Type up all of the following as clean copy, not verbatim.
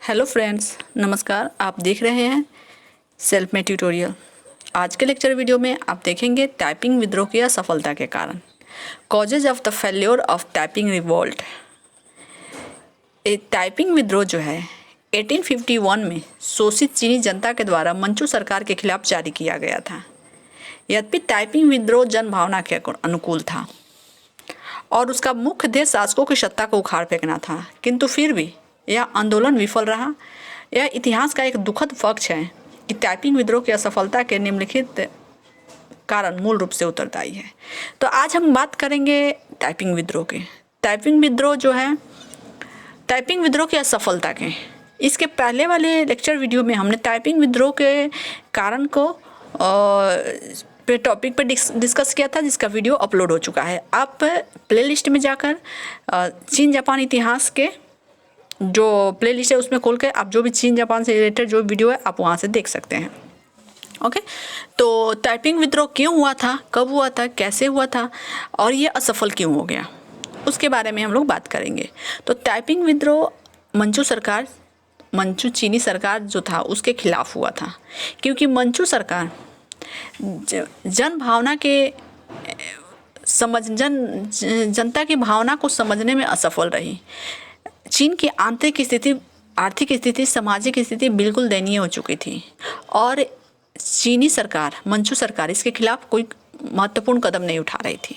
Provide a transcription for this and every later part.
Hello friends, नमस्कार। आप देख रहे हैं सेल्फ मेड ट्यूटोरियल। आज के लेक्चर वीडियो में आप देखेंगे टाइपिंग विद्रोह की असफलता के कारण, causes of the failure of typing revolt. Typing विद्रोह जो है 1851 में शोषित चीनी जनता के द्वारा मंचू सरकार के खिलाफ जारी किया गया था। यद्यपि टाइपिंग विद्रोह जनभावना के अनुकूल था और उसका मुख्य उद्देश्य शासकों की सत्ता को उखाड़ फेंकना था, किंतु फिर भी यह आंदोलन विफल रहा। यह इतिहास का एक दुखद पक्ष है कि टाइपिंग विद्रोह की असफलता के निम्नलिखित कारण मूल रूप से उत्तरदायी है। तो आज हम बात करेंगे टाइपिंग विद्रोह के। टाइपिंग विद्रोह जो है, टाइपिंग विद्रोह की असफलता के। इसके पहले वाले लेक्चर वीडियो में हमने टाइपिंग विद्रोह के कारण को पे टॉपिक पे डिस्कस किया था, जिसका वीडियो अपलोड हो चुका है। आप प्लेलिस्ट में जाकर चीन जापान इतिहास के जो प्लेलिस्ट है उसमें खोल के आप जो भी चीन जापान से रिलेटेड जो वीडियो है आप वहाँ से देख सकते हैं। ओके, तो टाइपिंग विद्रोह क्यों हुआ था, कब हुआ था, कैसे हुआ था और ये असफल क्यों हो गया, उसके बारे में हम लोग बात करेंगे। तो टाइपिंग विद्रोह मंचू चीनी सरकार जो था उसके खिलाफ हुआ था, क्योंकि मंचू सरकार जन भावना के जनता की भावना को समझने में असफल रही। चीन की आर्थिक स्थिति, सामाजिक स्थिति बिल्कुल दयनीय हो चुकी थी और चीनी सरकार, मंचू सरकार इसके खिलाफ कोई महत्वपूर्ण कदम नहीं उठा रही थी।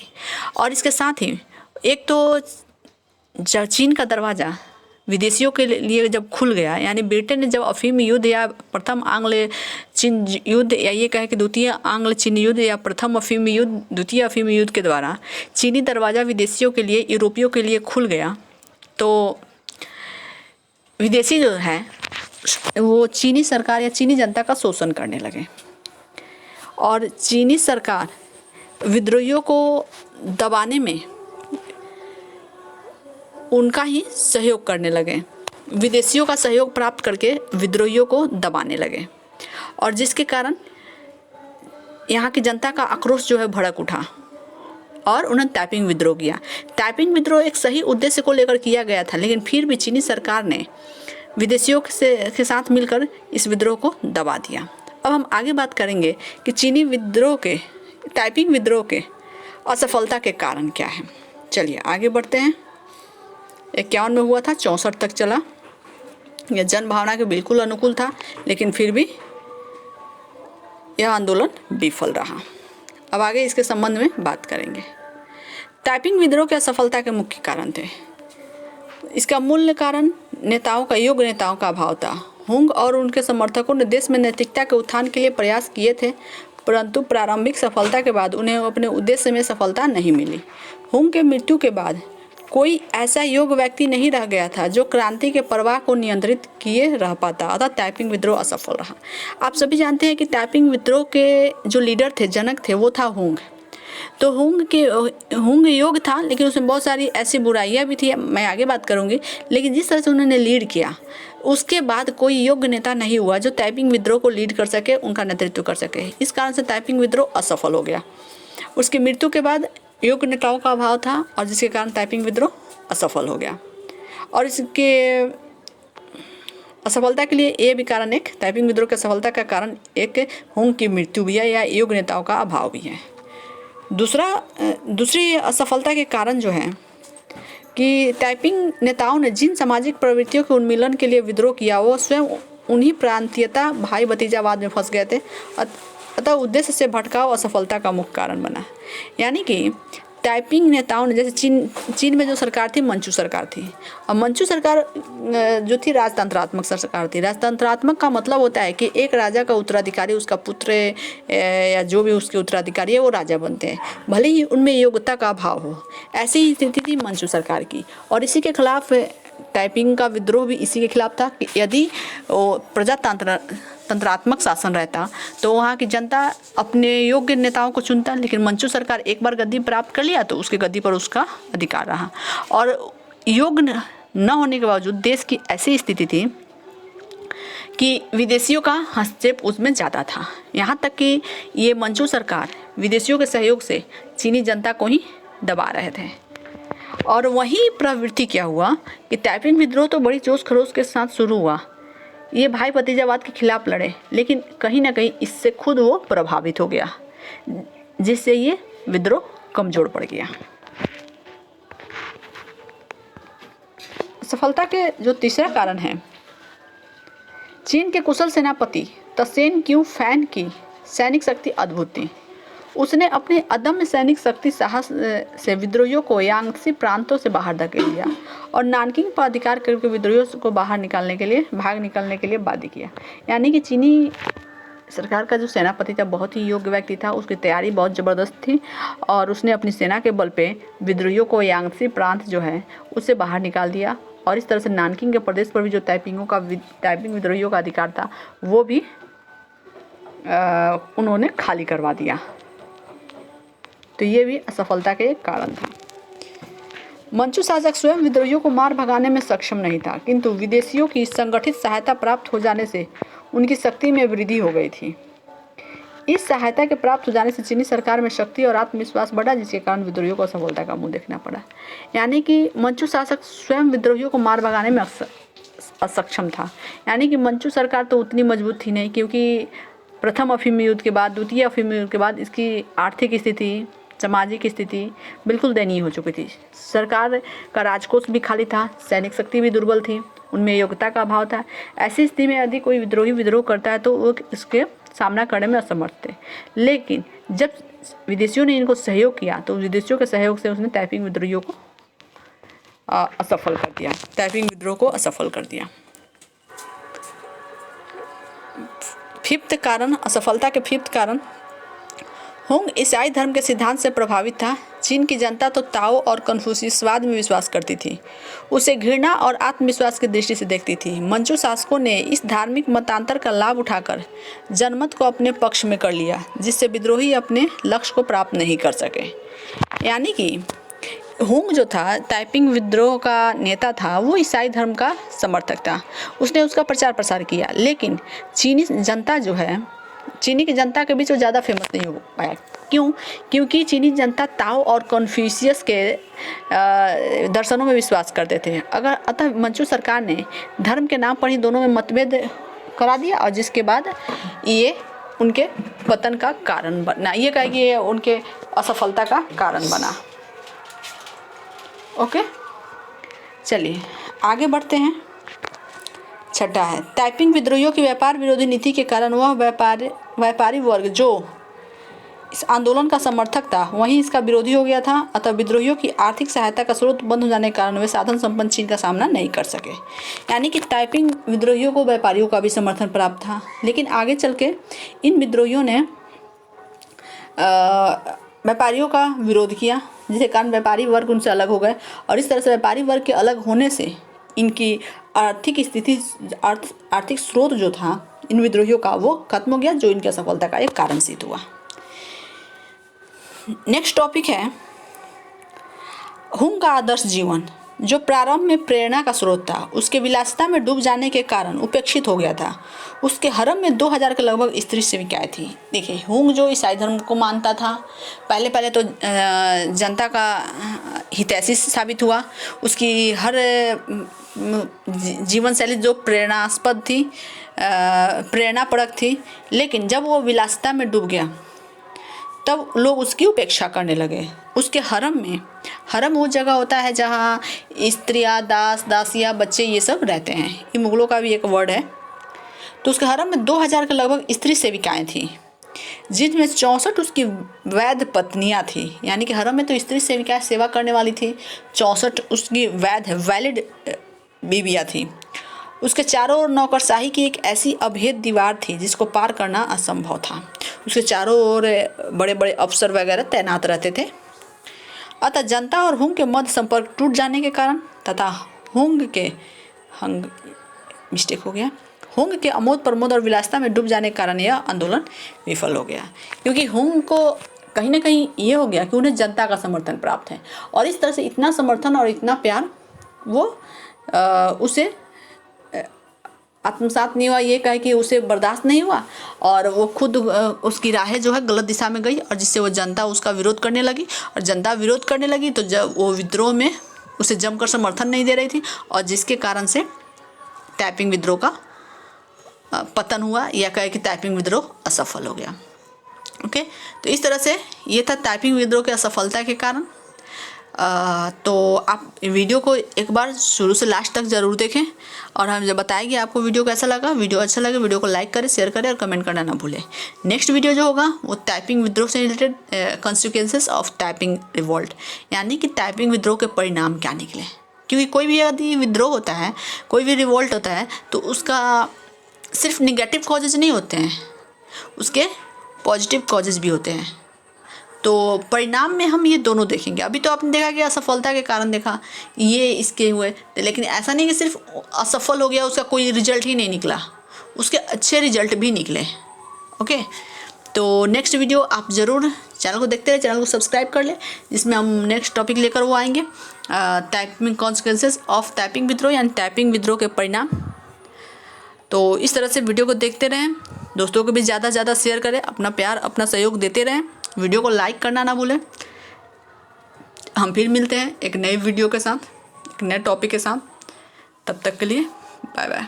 और इसके साथ ही एक तो चीन का दरवाज़ा विदेशियों के लिए जब खुल गया, यानी ब्रिटेन ने जब अफीम युद्ध या प्रथम आंग्ल चीन युद्ध, या ये कहे कि द्वितीय आंग्ल चीन युद्ध या प्रथम अफीम युद्ध, द्वितीय अफीम युद्ध के द्वारा चीनी दरवाज़ा विदेशियों के लिए, यूरोपियों के लिए खुल गया, तो विदेशी जो है वो चीनी सरकार या चीनी जनता का शोषण करने लगे और चीनी सरकार विद्रोहियों को दबाने में उनका ही सहयोग करने लगे, विदेशियों का सहयोग प्राप्त करके विद्रोहियों को दबाने लगे, और जिसके कारण यहाँ की जनता का आक्रोश जो है भड़क उठा और उन्होंने टाइपिंग विद्रोह किया। टाइपिंग विद्रोह एक सही उद्देश्य को लेकर किया गया था, लेकिन फिर भी चीनी सरकार ने विदेशियों के साथ मिलकर इस विद्रोह को दबा दिया। अब हम आगे बात करेंगे कि चीनी विद्रोह के, टाइपिंग विद्रोह के असफलता के कारण क्या है। चलिए आगे बढ़ते हैं। 51 में हुआ था, 64 तक चला। यह जन भावना के बिल्कुल अनुकूल था, लेकिन फिर भी यह आंदोलन विफल रहा। अब आगे इसके संबंध में बात करेंगे। टाइपिंग विद्रोह के असफलता के मुख्य कारण थे। इसका मूल कारण योग्य नेताओं का अभाव था। हुंग और उनके समर्थकों ने देश में नैतिकता के उत्थान के लिए प्रयास किए थे, परंतु प्रारंभिक सफलता के बाद उन्हें अपने उद्देश्य में सफलता नहीं मिली। हुंग के मृत्यु के बाद कोई ऐसा योग्य व्यक्ति नहीं रह गया था जो क्रांति के प्रवाह को नियंत्रित किए रह पाता, अतः टाइपिंग विद्रोह असफल रहा। आप सभी जानते हैं कि टाइपिंग विद्रोह के जो लीडर थे, जनक थे, वो था हुंग। तो हुंग योग्य था, लेकिन उसमें बहुत सारी ऐसी बुराइयां भी थी, मैं आगे बात करूंगी। लेकिन जिस तरह से उन्होंने लीड किया, उसके बाद कोई योग्य नेता नहीं हुआ जो टाइपिंग विद्रोह को लीड कर सके, उनका नेतृत्व कर सके। इस कारण से टाइपिंग विद्रोह असफल हो गया। उसकी मृत्यु के बाद योग्य नेताओं का अभाव था और जिसके कारण टाइपिंग विद्रोह असफल हो गया। और इसके असफलता के लिए ये भी कारण, एक टाइपिंग विद्रोह की असफलता का कारण एक हुंग की मृत्यु भी है या योग्य नेताओं का अभाव भी है। दूसरी असफलता के कारण जो है कि टाइपिंग नेताओं ने जिन सामाजिक प्रवृत्तियों के उन्मूलन के लिए विद्रोह किया, वो स्वयं उन्हीं प्रांतीयता, भाई भतीजावाद में फंस गए थे, अतः उद्देश्य से भटकाव असफलता का मुख्य कारण बना। यानी कि टाइपिंग नेताओं ने, जैसे चीन में जो सरकार थी मंचू सरकार थी, और मंचू सरकार जो थी राजतंत्रात्मक सरकार थी। राजतंत्रात्मक का मतलब होता है कि एक राजा का उत्तराधिकारी, उसका पुत्र या जो भी उसके उत्तराधिकारी है वो राजा बनते हैं, भले ही उनमें योग्यता का अभाव हो। ऐसी ही स्थिति थी मंचू सरकार की, और इसी के खिलाफ टाइपिंग का विद्रोह भी इसी के खिलाफ था कि यदि तंत्रात्मक शासन रहता तो वहाँ की जनता अपने योग्य नेताओं को चुनता, लेकिन मंचू सरकार एक बार गद्दी प्राप्त कर लिया तो उसके गद्दी पर उसका अधिकार रहा। और योग्य न होने के बावजूद देश की ऐसी स्थिति थी कि विदेशियों का हस्तक्षेप उसमें ज़्यादा था। यहाँ तक कि ये मंचू सरकार विदेशियों के सहयोग से चीनी जनता को ही दबा रहे थे। और वही प्रवृत्ति क्या हुआ कि टाइपिंग विद्रोह तो बड़ी जोश खरोश के साथ शुरू हुआ, ये भाई भतीजावाद के खिलाफ लड़े, लेकिन कहीं ना कहीं इससे खुद वो प्रभावित हो गया, जिससे ये विद्रोह कमजोर पड़ गया। सफलता के जो तीसरा कारण है, चीन के कुशल सेनापति तसेन क्यू फैन की सैनिक शक्ति अद्भुत थी। उसने अपने अदम्य सैनिक शक्ति साहस से विद्रोहियों को यांगसी प्रांतों से बाहर धकेल दिया और नानकिंग पर अधिकार करके विद्रोहियों को भाग निकालने के लिए बाध्य किया। यानी कि चीनी सरकार का जो सेनापति था बहुत ही योग्य व्यक्ति था, उसकी तैयारी बहुत ज़बरदस्त थी और उसने अपनी सेना के बल पे विद्रोहियों को यांगसी प्रांत जो है उससे बाहर निकाल दिया और इस तरह से नानकिंग के प्रदेश पर भी जो ताइपिंग विद्रोहियों का अधिकार था वो भी उन्होंने खाली करवा दिया। तो ये भी असफलता के एक कारण था। मंचू शासक स्वयं विद्रोहियों को मार भगाने में सक्षम नहीं था, किंतु विदेशियों की संगठित सहायता प्राप्त हो जाने से उनकी शक्ति में वृद्धि हो गई थी। इस सहायता के प्राप्त हो जाने से चीनी सरकार में शक्ति और आत्मविश्वास बढ़ा, जिसके कारण विद्रोहियों को असफलता का मुंह देखना पड़ा। यानी कि मंचू शासक स्वयं विद्रोहियों को मार भगाने में असक्षम था। यानी कि मंचू सरकार तो उतनी मजबूत थी नहीं, क्योंकि प्रथम अफीम युद्ध के बाद, द्वितीय अफीम युद्ध के बाद इसकी आर्थिक स्थिति, सामाजिक स्थिति बिल्कुल दयनीय हो चुकी थी। सरकार का राजकोष भी खाली था, सैनिक शक्ति भी दुर्बल थी, उनमें योग्यता का अभाव था। ऐसी स्थिति में यदि कोई विद्रोही विद्रोह करता है तो वो इसके सामना करने में असमर्थ थे। लेकिन जब विदेशियों ने इनको सहयोग किया तो विदेशियों के सहयोग से उसने ताइपिंग विद्रोहियों को असफल कर दिया, ताइपिंग विद्रोह को असफल कर दिया। फिफ्थ कारण, असफलता के फिफ्थ कारण, हुंग ईसाई धर्म के सिद्धांत से प्रभावित था। चीन की जनता तो ताओ और कन्फ्यूशियसवाद में विश्वास करती थी, उसे घृणा और आत्मविश्वास की दृष्टि से देखती थी। मंचू शासकों ने इस धार्मिक मतांतर का लाभ उठाकर जनमत को अपने पक्ष में कर लिया, जिससे विद्रोही अपने लक्ष्य को प्राप्त नहीं कर सके। यानी कि हुंग जो था, ताइपिंग विद्रोह का नेता था, वो ईसाई धर्म का समर्थक था, उसने उसका प्रचार प्रसार किया, लेकिन चीनी जनता जो है, चीनी की जनता के बीच वो ज़्यादा फेमस नहीं हो पाया। क्यों? क्योंकि चीनी जनता ताओ और कन्फ्यूशियस के दर्शनों में विश्वास करते थे। अतः मंचू सरकार ने धर्म के नाम पर ही दोनों में मतभेद करा दिया और जिसके बाद ये उनके पतन का कारण बना, ये कहे कि ये उनके असफलता का कारण बना। ओके, चलिए आगे बढ़ते हैं। छठा है, ताइपिंग विद्रोहियों की व्यापार विरोधी नीति के कारण वह व्यापारी वर्ग जो इस आंदोलन का समर्थक था वहीं इसका विरोधी हो गया था। अतः विद्रोहियों की आर्थिक सहायता का स्रोत बंद हो जाने के कारण वे साधन संपन्न चीन का सामना नहीं कर सके। यानी कि ताइपिंग विद्रोहियों को व्यापारियों का भी समर्थन प्राप्त था, लेकिन आगे चल के इन विद्रोहियों ने व्यापारियों का विरोध किया, जिसके कारण व्यापारी वर्ग उनसे अलग हो गए और इस तरह से व्यापारी वर्ग के अलग होने से इनकी आर्थिक स्थिति, आर्थिक स्रोत जो था इन विद्रोहियों का वो खत्म हो गया, जो इनकी असफलता का एक कारण सिद्ध हुआ। नेक्स्ट टॉपिक है हुंग का आदर्श जीवन, जो प्रारंभ में प्रेरणा का स्रोत था, उसके विलासिता में डूब जाने के कारण उपेक्षित हो गया था। उसके हरम में 2000 के लगभग स्त्री सेविकाएं थी। देखिए, हुंग जो ईसाई धर्म को मानता था, पहले तो जनता का हितैषी साबित हुआ। उसकी हर जीवन शैली जो प्रेरणास्पद थी, प्रेरणापरक थी, लेकिन जब वो विलासिता में डूब गया तब लोग उसकी उपेक्षा करने लगे। उसके हरम में, हरम वो जगह होता है जहाँ स्त्रियाँ, दास, दासियाँ, बच्चे ये सब रहते हैं, ये मुगलों का भी एक वर्ड है। तो उसके हरम में 2000 के लगभग स्त्री सेविकाएं थी, जिनमें 64 उसकी वैध पत्नियां थी। यानी कि हरम में तो स्त्री सेविकाएं सेवा करने वाली थी, 64 उसकी वैलिड बीवियाँ थी। उसके चारों ओर नौकरशाही की एक ऐसी अभेद दीवार थी जिसको पार करना असंभव था। उसके चारों ओर बड़े बड़े अफसर वगैरह तैनात रहते थे। अतः जनता और हुंग के मध्य संपर्क टूट जाने के कारण तथा हुंग के अमोद प्रमोद और विलासिता में डूब जाने के कारण यह आंदोलन विफल हो गया। क्योंकि हुंग को कहीं ना कहीं ये हो गया कि उन्हें जनता का समर्थन प्राप्त है और इस तरह से इतना समर्थन और इतना प्यार वो उसे आत्मसात नहीं हुआ, ये कहे कि उसे बर्दाश्त नहीं हुआ और वो खुद उसकी राहें जो है गलत दिशा में गई और जिससे वो जनता उसका विरोध करने लगी और जनता विरोध करने लगी तो जब वो विद्रोह में उसे जमकर समर्थन नहीं दे रही थी और जिसके कारण से ताइपिंग विद्रोह का पतन हुआ, या कहे कि टाइपिंग विद्रोह असफल हो गया। ओके, तो इस तरह से ये था टाइपिंग विद्रोह के असफलता के कारण। तो आप वीडियो को एक बार शुरू से लास्ट तक ज़रूर देखें, और हम जब बताएंगे आपको वीडियो कैसा लगा। वीडियो अच्छा लगे वीडियो को लाइक करें, शेयर करें और कमेंट करना ना भूलें। नेक्स्ट वीडियो जो होगा वो टाइपिंग विद्रोह से related consequences of typing revolt, यानी कि टाइपिंग विद्रोह के परिणाम क्या निकले। क्योंकि कोई भी यदि विद्रोह होता है, कोई भी रिवोल्ट होता है, तो उसका सिर्फ निगेटिव कॉजेज नहीं होते हैं, उसके पॉजिटिव कॉजेज भी होते हैं। तो परिणाम में हम ये दोनों देखेंगे। अभी तो आपने देखा कि असफलता के कारण देखा ये इसके हुए, लेकिन ऐसा नहीं कि सिर्फ असफल हो गया, उसका कोई रिजल्ट ही नहीं निकला, उसके अच्छे रिजल्ट भी निकले। ओके, तो नेक्स्ट वीडियो आप ज़रूर चैनल को देखते रहे, चैनल को सब्सक्राइब कर ले, जिसमें हम नेक्स्ट टॉपिक लेकर वो आएंगे, टाइपिंग कॉन्सिक्वेंसेस ऑफ टाइपिंग विद्रोह, यानी टाइपिंग विद्रोह के परिणाम। तो इस तरह से वीडियो को देखते रहें, दोस्तों को भी ज़्यादा से ज़्यादा शेयर करें, अपना प्यार अपना सहयोग देते रहें, वीडियो को लाइक करना ना भूलें। हम फिर मिलते हैं एक नई वीडियो के साथ, एक नए टॉपिक के साथ। तब तक के लिए बाय बाय।